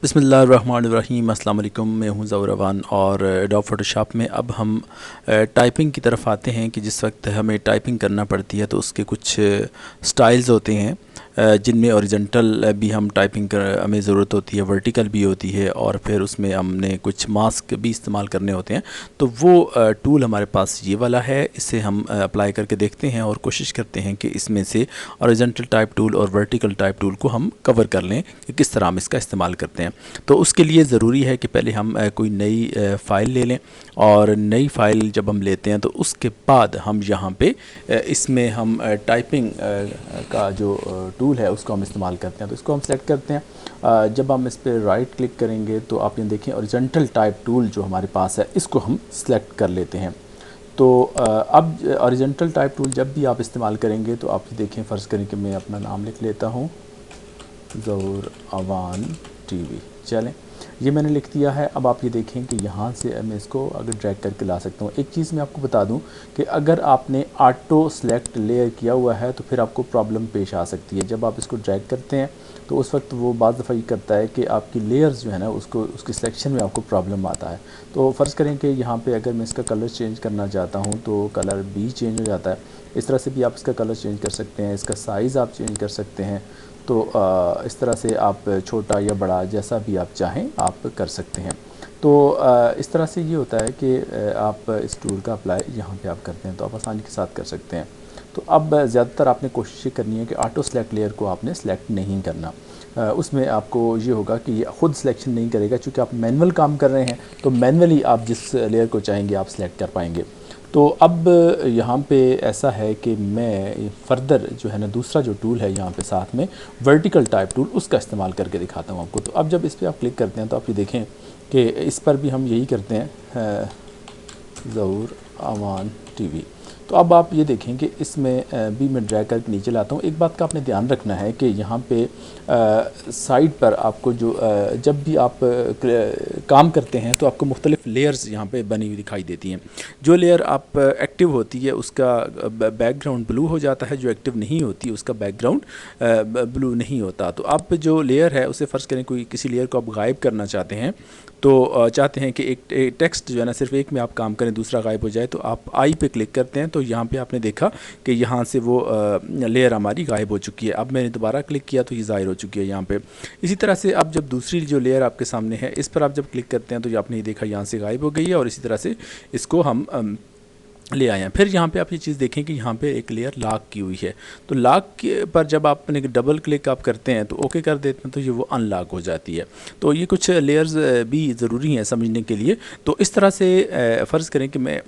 बिस्मिल्लाहिर्रहमानिर्रहीम। अस्सलाम वालेकुम। मैं हूं ज़फ़र रवान और एडोब फ़ोटोशॉप में अब हम टाइपिंग की तरफ आते हैं कि जिस वक्त हमें टाइपिंग करना पड़ती है तो उसके कुछ स्टाइल्स होते हैं जिनमें ओरिजेंटल भी हम टाइपिंग कर हमें ज़रूरत होती है, वर्टिकल भी होती है और फिर उसमें हमने कुछ मास्क भी इस्तेमाल करने होते हैं। तो वो टूल हमारे पास ये वाला है, इसे हम अप्लाई करके देखते हैं और कोशिश करते हैं कि इसमें से ओरिजेंटल टाइप टूल और वर्टिकल टाइप टूल को हम कवर कर लें कि किस तरह हम इसका इस्तेमाल करते हैं। तो उसके लिए ज़रूरी है कि पहले हम कोई नई फ़ाइल ले लें और नई फ़ाइल जब हम लेते हैं तो उसके बाद हम यहाँ पे इसमें हम टाइपिंग का जो टूल है उसको हम इस्तेमाल करते हैं। तो इसको हम सेलेक्ट करते हैं। जब हम इस पर राइट क्लिक करेंगे तो आप ये देखें ओरिजेंटल टाइप टूल जो हमारे पास है इसको हम सेलेक्ट कर लेते हैं। तो अब ओरिजेंटल टाइप टूल जब भी आप इस्तेमाल करेंगे तो आप ये देखें, फ़र्ज़ करें कि मैं अपना नाम लिख लेता हूँ ज़फ़र अवान टीवी। चलें, ये मैंने लिख दिया है। अब आप ये देखें कि यहाँ से मैं इसको अगर ड्रैग करके ला सकता हूँ। एक चीज़ मैं आपको बता दूँ कि अगर आपने ऑटो सेलेक्ट लेयर किया हुआ है तो फिर आपको प्रॉब्लम पेश आ सकती है। जब आप इसको ड्रैग करते हैं तो उस वक्त वो बाज़ दफ़ा ये करता है कि आपकी लेयर्स जो है ना उसको उसकी सिलेक्शन में आपको प्रॉब्लम आता है। तो फ़र्ज़ करें कि यहाँ पे अगर मैं इसका कलर चेंज करना चाहता हूँ तो कलर भी चेंज हो जाता है। इस तरह से भी आप इसका कलर चेंज कर सकते हैं, इसका साइज़ आप चेंज कर सकते हैं। तो इस तरह से आप छोटा या बड़ा जैसा भी आप चाहें आप कर सकते हैं। तो इस तरह से ये होता है कि आप इस टूल का अप्लाई यहाँ पे आप करते हैं तो आप आसानी के साथ कर सकते हैं। तो अब ज़्यादातर आपने कोशिश करनी है कि ऑटो सेलेक्ट लेयर को आपने सेलेक्ट नहीं करना। उसमें आपको ये होगा कि ये ख़ुद सिलेक्शन नहीं करेगा, चूँकि आप मैनुअल काम कर रहे हैं तो मैनुअली आप जिस लेयर को चाहेंगे आप सेलेक्ट कर पाएंगे। तो अब यहाँ पे ऐसा है कि मैं फ़र्दर जो है ना दूसरा जो टूल है यहाँ पे साथ में वर्टिकल टाइप टूल उसका इस्तेमाल करके दिखाता हूँ आपको। तो अब जब इस पर आप क्लिक करते हैं तो आप ये देखें कि इस पर भी हम यही करते हैं, ज़फ़र अवान टीवी। तो अब आप ये देखें कि इसमें भी मैं ड्रैग करके नीचे लाता हूँ। एक बात का आपने ध्यान रखना है कि यहाँ पे साइड पर आपको जो जब भी आप काम करते हैं तो आपको मुख्तलिफ़ लेयर्स यहाँ पे बनी हुई दिखाई देती हैं। जो लेयर आप एक्टिव होती है उसका बैकग्राउंड ब्लू हो जाता है, जो एक्टिव नहीं होती उसका बैकग्राउंड ब्लू नहीं होता। तो आप जो लेयर है उसे फ़र्ज़ करें कोई किसी लेयर को आप गायब करना चाहते हैं तो चाहते हैं कि एक टेक्स्ट जो है ना सिर्फ एक में आप काम करें दूसरा गायब हो जाए, तो आप आई पे क्लिक करते हैं तो यहाँ पे आपने देखा कि यहाँ से वो लेयर हमारी गायब हो चुकी है। अब मैंने दोबारा क्लिक किया तो ये ज़ाहिर हो चुकी है यहाँ पे। इसी तरह से अब जब दूसरी जो लेयर आपके सामने है इस पर आप जब क्लिक करते हैं तो ये आपने देखा यहाँ से गायब हो गई है और इसी तरह से इसको हम ले आए हैं। फिर यहाँ पे आप ये चीज़ देखें कि यहाँ पे एक लेयर लॉक की हुई है। तो लॉक पर जब आपने डबल क्लिक आप करते हैं तो ओके कर देते हैं तो ये वो अनलॉक हो जाती है। तो ये कुछ लेयर्स भी ज़रूरी हैं समझने के लिए। तो इस तरह से फ़र्ज़ करें कि मैं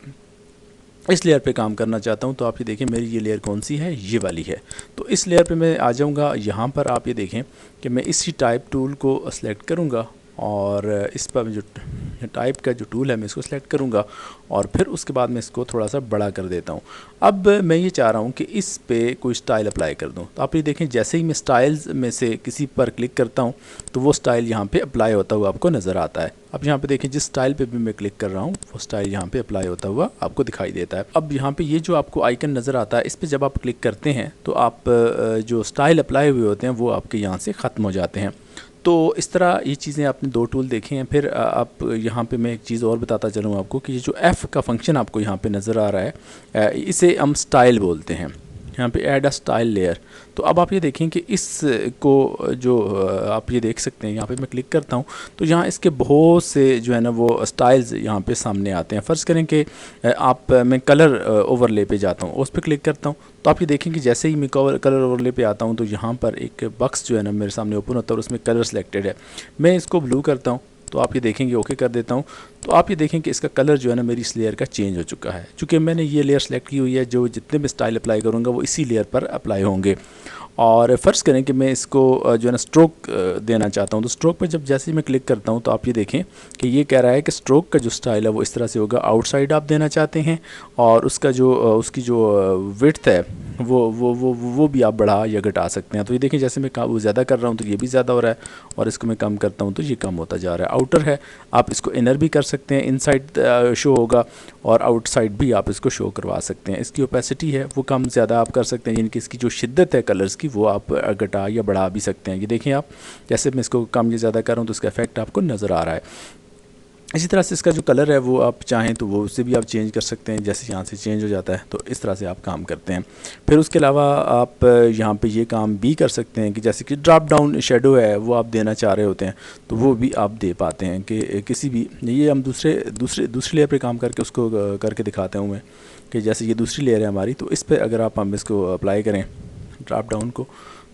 इस लेयर पे काम करना चाहता हूँ तो आप ये देखें मेरी ये लेयर कौन सी है, ये वाली है। तो इस लेयर पे मैं आ जाऊँगा। यहाँ पर आप ये देखें कि मैं इसी टाइप टूल को सेलेक्ट करूँगा और इस पर जो टाइप का जो टूल है मैं इसको सेलेक्ट करूँगा और फिर उसके बाद मैं इसको थोड़ा सा बड़ा कर देता हूँ। अब मैं ये चाह रहा हूँ कि इस पे कोई स्टाइल अप्लाई कर दूँ। तो आप ये देखें जैसे ही मैं स्टाइल्स में से किसी पर क्लिक करता हूँ तो वो स्टाइल यहाँ पे अप्लाई होता हुआ आपको नज़र आता है। अब यहाँ पे देखें जिस स्टाइल पे भी मैं क्लिक कर रहा हूँ वो स्टाइल यहाँ पे अप्लाई होता हुआ आपको दिखाई देता है। अब यहाँ पे ये जो आपको आइकन नज़र आता है इस पर जब आप क्लिक करते हैं तो आप जो स्टाइल अप्लाई हुए होते हैं वो आपके यहाँ से ख़त्म हो जाते हैं। तो इस तरह ये चीज़ें आपने दो टूल देखे हैं। फिर आप यहाँ पे मैं एक चीज़ और बताता चलूँ आपको कि ये जो F का फंक्शन आपको यहाँ पे नज़र आ रहा है इसे हम स्टाइल बोलते हैं। यहाँ पे ऐड अ स्टाइल लेयर। तो अब आप ये देखें कि इसको जो आप ये देख सकते हैं यहाँ पे मैं क्लिक करता हूँ तो यहाँ इसके बहुत से जो है ना वो स्टाइल्स यहाँ पे सामने आते हैं। फ़र्ज़ करें कि मैं कलर ओवरले पे जाता हूँ, उस पर क्लिक करता हूँ तो आप ये देखें कि जैसे ही मैं कलर ओवरले पे आता हूँ तो यहाँ पर एक बॉक्स जो है ना मेरे सामने ओपन होता है और उसमें कलर सेलेक्टेड है। मैं इसको ब्लू करता हूँ तो आप ये देखेंगे ओके कर देता हूँ तो आप ये देखें कि इसका कलर जो है ना मेरी इस लेयर का चेंज हो चुका है। चूँकि मैंने ये लेयर सेलेक्ट की हुई है, जो जितने भी स्टाइल अप्लाई करूँगा वो इसी लेयर पर अप्लाई होंगे। और फ़र्ज़ करें कि मैं इसको जो है ना स्ट्रोक देना चाहता हूँ तो स्ट्रोक पर जब जैसे ही मैं क्लिक करता हूँ तो आप ये देखें कि ये कह रहा है कि स्ट्रोक का जो स्टाइल है वो इस तरह से होगा। आउटसाइड आप देना चाहते हैं और उसका जो उसकी जो विड्थ है वो भी आप बढ़ा या घटा सकते हैं। तो ये देखें जैसे मैं वो ज़्यादा कर रहा हूँ तो ये भी ज़्यादा हो रहा है और इसको मैं कम करता हूँ तो ये कम होता जा रहा है। आउटर है, आप इसको इनर भी कर सकते हैं, इनसाइड शो होगा और आउटसाइड भी आप इसको शो करवा सकते हैं। इसकी ओपेसिटी है वो कम ज़्यादा आप कर सकते हैं, यानी कि इसकी जो शिद्दत है कलर्स की वो आप घटा या बढ़ा भी सकते हैं। ये देखें आप, जैसे मैं इसको कम या ज़्यादा कर रहा हूँ तो इसका इफेक्ट आपको नज़र आ रहा है। इसी तरह से इसका जो कलर है वो आप चाहें तो वो उससे भी आप चेंज कर सकते हैं, जैसे यहाँ से चेंज हो जाता है, तो इस तरह से आप काम करते हैं। फिर उसके अलावा आप यहाँ पे ये काम भी कर सकते हैं कि जैसे कि ड्रॉप डाउन शेडो है वो आप देना चाह रहे होते हैं तो वो भी आप दे पाते हैं कि किसी भी, ये हम दूसरी लेयर पे काम करके उसको करके दिखाता हूँ मैं कि जैसे ये दूसरी लेयर है हमारी, तो इस पर अगर हम इसको अप्लाई करें ड्रॉप डाउन को,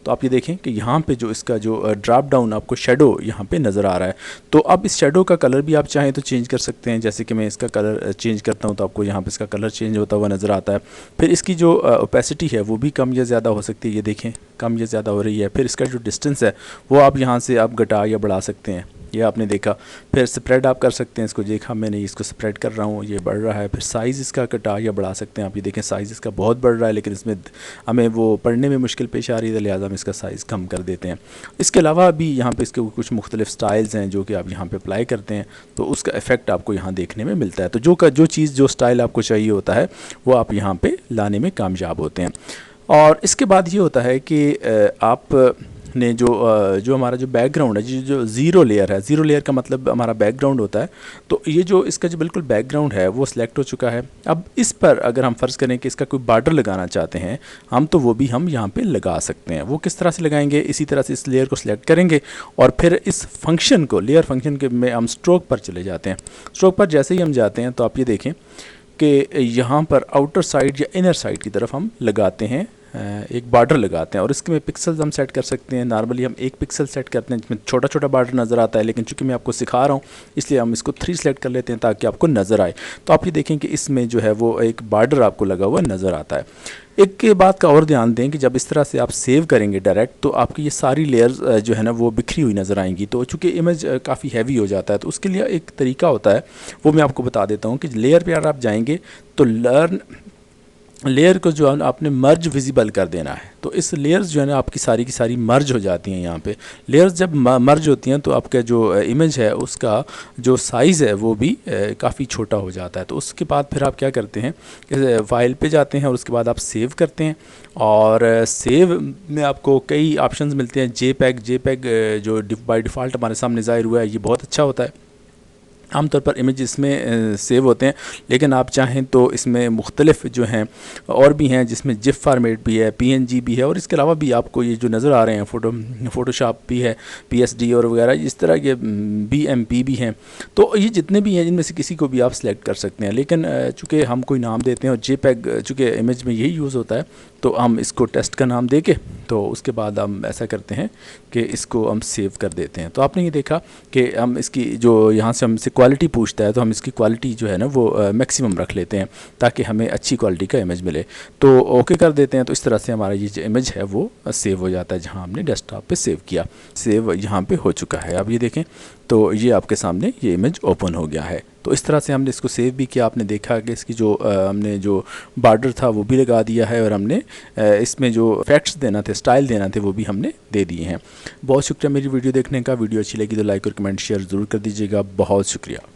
तो आप ये देखें कि यहाँ पे जो इसका जो ड्रॉप डाउन आपको शेडो यहाँ पे नज़र आ रहा है। तो अब इस शेडो का कलर भी आप चाहें तो चेंज कर सकते हैं, जैसे कि मैं इसका कलर चेंज करता हूँ तो आपको यहाँ पे इसका कलर चेंज होता हुआ नज़र आता है। फिर इसकी जो ओपेसिटी है वो भी कम या ज़्यादा हो सकती है, ये देखें कम या ज़्यादा हो रही है। फिर इसका जो डिस्टेंस है वो आप यहाँ से आप घटा या बढ़ा सकते हैं, ये आपने देखा। फिर स्प्रेड आप कर सकते हैं, इसको देखा मैंने, इसको स्प्रेड कर रहा हूँ, ये बढ़ रहा है। फिर साइज़ इसका घटा या बढ़ा सकते हैं आप, ये देखें साइज़ इसका बहुत बढ़ रहा है लेकिन इसमें हमें वो पढ़ने में मुश्किल पेश आ रही है, लिहाजा हम इसका साइज़ कम कर देते हैं। इसके अलावा भी यहाँ पे इसके कुछ मुख्तलिफ स्टाइल्स हैं जो कि आप यहाँ पे अप्लाई करते हैं तो उसका इफ़ेक्ट आपको यहाँ देखने में मिलता है। तो जो चीज़ जो स्टाइल आपको चाहिए होता है वो आप यहाँ पर लाने में कामयाब होते हैं। और इसके बाद ये होता है कि आप ने जो हमारा जो बैकग्राउंड है, जो ज़ीरो लेयर है, ज़ीरो लेयर का मतलब हमारा बैकग्राउंड होता है, तो ये जो इसका जो बिल्कुल बैकग्राउंड है वो सिलेक्ट हो चुका है। अब इस पर अगर हम फ़र्ज़ करें कि इसका कोई बॉर्डर लगाना चाहते हैं हम, तो वो भी हम यहाँ पे लगा सकते हैं। वो किस तरह से लगाएंगे, इसी तरह से इस लेयर को सिलेक्ट करेंगे और फिर इस फंक्शन को, लेयर फंक्शन के में हम स्ट्रोक पर चले जाते हैं। स्ट्रोक पर जैसे ही हम जाते हैं तो आप ये देखें कि यहाँ पर आउटर साइड या इनर साइड की तरफ हम लगाते हैं, एक बॉर्डर लगाते हैं और इसके में पिक्सल्स हम सेट कर सकते हैं। नॉर्मली हम 1 पिक्सल सेट करते हैं जिसमें छोटा छोटा बॉर्डर नज़र आता है, लेकिन चूंकि मैं आपको सिखा रहा हूँ इसलिए हम इसको 3 सेलेक्ट कर लेते हैं ताकि आपको नज़र आए। तो आप ये देखें कि इसमें जो है वो एक बॉर्डर आपको लगा हुआ नज़र आता है। एक के बात का और ध्यान दें कि जब इस तरह से आप सेव करेंगे डायरेक्ट तो आपकी ये सारी लेयर्स जो है ना वो बिखरी हुई नज़र आएंगी, तो चूँकि इमेज काफ़ी हैवी हो जाता है तो उसके लिए एक तरीका होता है, वो मैं आपको बता देता हूँ कि लेयर पे अगर आप जाएंगे तो लेयर को जो है आपने मर्ज विजिबल कर देना है। तो इस लेयर्स जो है ना आपकी सारी की सारी मर्ज हो जाती हैं। यहाँ पे लेयर्स जब मर्ज होती हैं तो आपका जो इमेज है उसका जो साइज़ है वो भी काफ़ी छोटा हो जाता है। तो उसके बाद फिर आप क्या करते हैं कि फाइल पे जाते हैं और उसके बाद आप सेव करते हैं और सेव में आपको कई ऑप्शंस मिलते हैं। जेपैग जो बाय डिफ़ॉल्ट हमारे सामने ज़ाहिर हुआ है ये बहुत अच्छा होता है। आमतौर पर इमेज इसमें सेव होते हैं, लेकिन आप चाहें तो इसमें मुख्तलिफ जो हैं और भी हैं जिसमें जिप फार्मेट भी है, PNG भी है और इसके अलावा भी आपको ये जो नज़र आ रहे हैं फ़ोटोशॉप भी है, PSD और वगैरह इस तरह के BMP भी हैं। तो ये जितने भी हैं इनमें से किसी को भी आप सिलेक्ट कर सकते हैं, लेकिन चूँकि हम कोई नाम देते हैं और JPEG चूँकि इमेज में यही यूज़ होता है तो हम इसको टेस्ट का नाम दे के तो उसके बाद हम ऐसा करते हैं कि इसको हम सेव कर देते हैं। तो आपने ये देखा कि हम इसकी जो यहाँ से हमसे क्वालिटी पूछता है तो हम इसकी क्वालिटी जो है ना वो मैक्सिमम रख लेते हैं ताकि हमें अच्छी क्वालिटी का इमेज मिले। तो ओके कर देते हैं। तो इस तरह से हमारा ये जो इमेज है वो सेव हो जाता है जहाँ हमने डेस्कटॉप पे सेव किया। सेव यहाँ पे हो चुका है। अब ये देखें तो ये आपके सामने ये इमेज ओपन हो गया है। तो इस तरह से हमने इसको सेव भी किया। आपने देखा कि इसकी जो हमने जो बॉर्डर था वो भी लगा दिया है और हमने इसमें जो इफेक्ट्स देना थे, स्टाइल देना थे वो भी हमने दे दिए हैं। बहुत शुक्रिया मेरी वीडियो देखने का। वीडियो अच्छी लगी तो लाइक और कमेंट शेयर ज़रूर कर दीजिएगा। बहुत शुक्रिया।